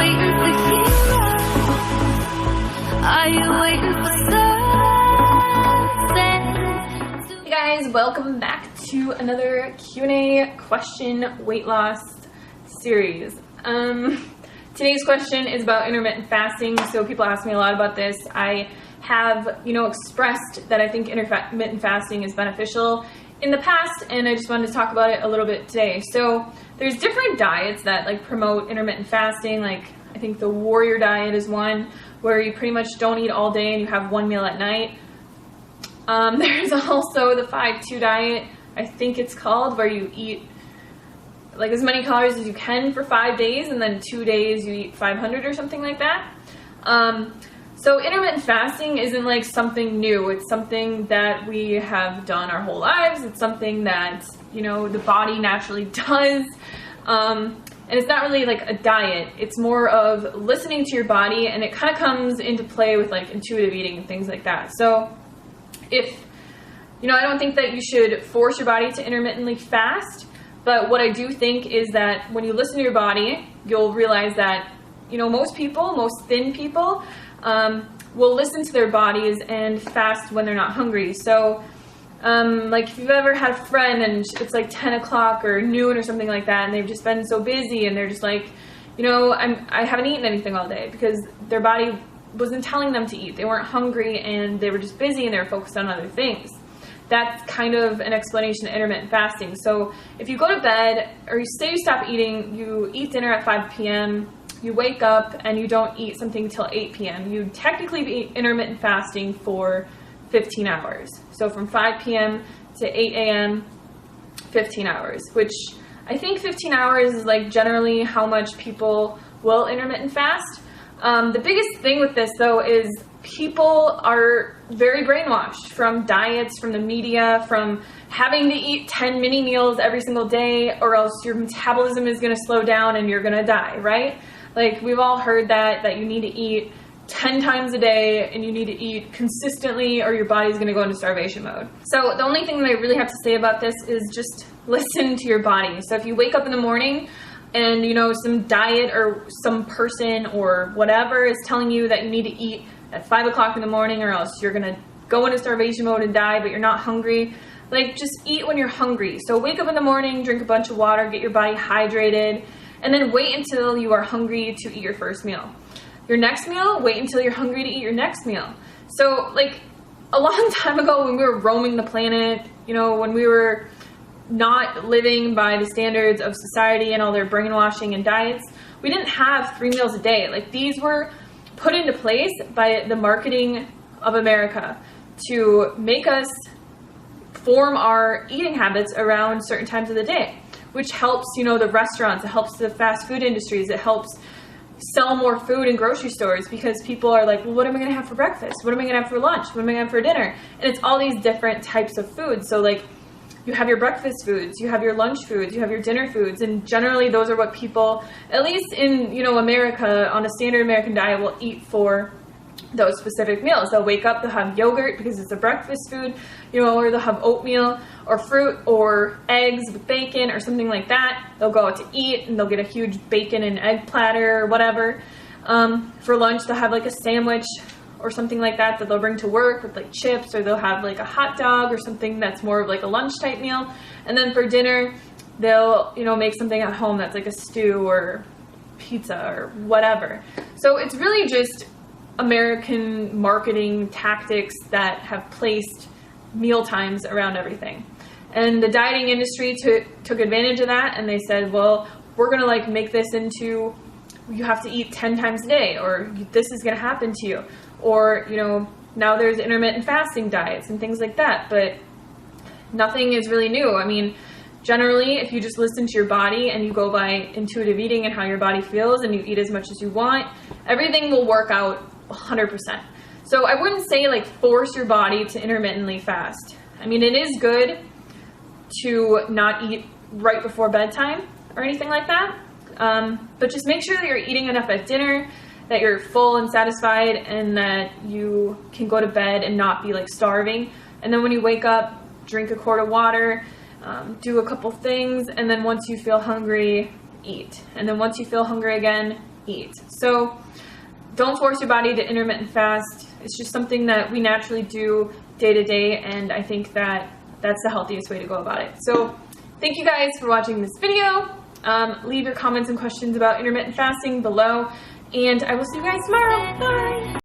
waiting for heroes? Are you waiting for sunset? Hey guys, welcome back to another Q&A question weight loss series. Today's question is about intermittent fasting. So people ask me a lot about this. I have, expressed that I think intermittent fasting is beneficial in the past, and I just wanted to talk about it a little bit today. So there's different diets that promote intermittent fasting. I think the warrior diet is one where you pretty much don't eat all day and you have one meal at night. There's also the 5-2 diet, I think it's called, where you eat as many calories as you can for 5 days, and then 2 days you eat 500 or something like that. So intermittent fasting isn't something new. It's something that we have done our whole lives. It's something that, the body naturally does. And it's not really a diet. It's more of listening to your body, and it kind of comes into play with intuitive eating and things like that. So if, I don't think that you should force your body to intermittently fast. But what I do think is that when you listen to your body, you'll realize that, most thin people, will listen to their bodies and fast when they're not hungry. So, if you've ever had a friend and it's 10 o'clock or noon or something like that, and they've just been so busy and they're just I haven't eaten anything all day because their body wasn't telling them to eat. They weren't hungry and they were just busy and they were focused on other things. That's kind of an explanation of intermittent fasting. So if you go to bed, or you say you stop eating, you eat dinner at 5 p.m., you wake up and you don't eat something until 8 p.m., you'd technically be intermittent fasting for 15 hours. So from 5 p.m. to 8 a.m., 15 hours, which I think 15 hours is generally how much people will intermittent fast. The biggest thing with this, though, is people are very brainwashed from diets, from the media, from having to eat 10 mini meals every single day, or else your metabolism is going to slow down and you're going to die, right? We've all heard that you need to eat 10 times a day and you need to eat consistently or your body's going to go into starvation mode. So the only thing that I really have to say about this is just listen to your body. So if you wake up in the morning and, some diet or some person or whatever is telling you that you need to eat at 5 o'clock in the morning or else you're going to go into starvation mode and die, but you're not hungry, just eat when you're hungry. So wake up in the morning, drink a bunch of water, get your body hydrated, and then wait until you are hungry to eat your first meal. Your next meal, wait until you're hungry to eat your next meal. So a long time ago when we were roaming the planet, when we were not living by the standards of society and all their brainwashing and diets, we didn't have 3 meals a day. These were put into place by the marketing of America to make us form our eating habits around certain times of the day, which helps, the restaurants, it helps the fast food industries, it helps sell more food in grocery stores because people are well, what am I going to have for breakfast? What am I going to have for lunch? What am I going to have for dinner? And it's all these different types of foods. So you have your breakfast foods, you have your lunch foods, you have your dinner foods, and generally those are what people, at least in, America, on a standard American diet, will eat for those specific meals. They'll wake up, they'll have yogurt because it's a breakfast food, or they'll have oatmeal or fruit or eggs with bacon or something like that. They'll go out to eat and they'll get a huge bacon and egg platter or whatever. For lunch, they'll have a sandwich or something like that they'll bring to work with chips, or they'll have a hot dog or something that's more of a lunch type meal. And then for dinner, they'll, make something at home that's a stew or pizza or whatever. So it's really just American marketing tactics that have placed meal times around everything. And the dieting industry took advantage of that, and they said, well, we're going to make this into, you have to eat 10 times a day, or this is going to happen to you. Or, now there's intermittent fasting diets and things like that, but nothing is really new. I mean, generally, if you just listen to your body and you go by intuitive eating and how your body feels and you eat as much as you want, everything will work out 100%. So I wouldn't say force your body to intermittently fast. I mean, it is good to not eat right before bedtime or anything like that. But just make sure that you're eating enough at dinner, that you're full and satisfied, and that you can go to bed and not be starving. And then when you wake up, drink a quart of water, do a couple things, and then once you feel hungry, eat. And then once you feel hungry again, eat. So don't force your body to intermittent fast. It's just something that we naturally do day to day, and I think that that's the healthiest way to go about it. So thank you guys for watching this video. Leave your comments and questions about intermittent fasting below, and I will see you guys tomorrow. Bye!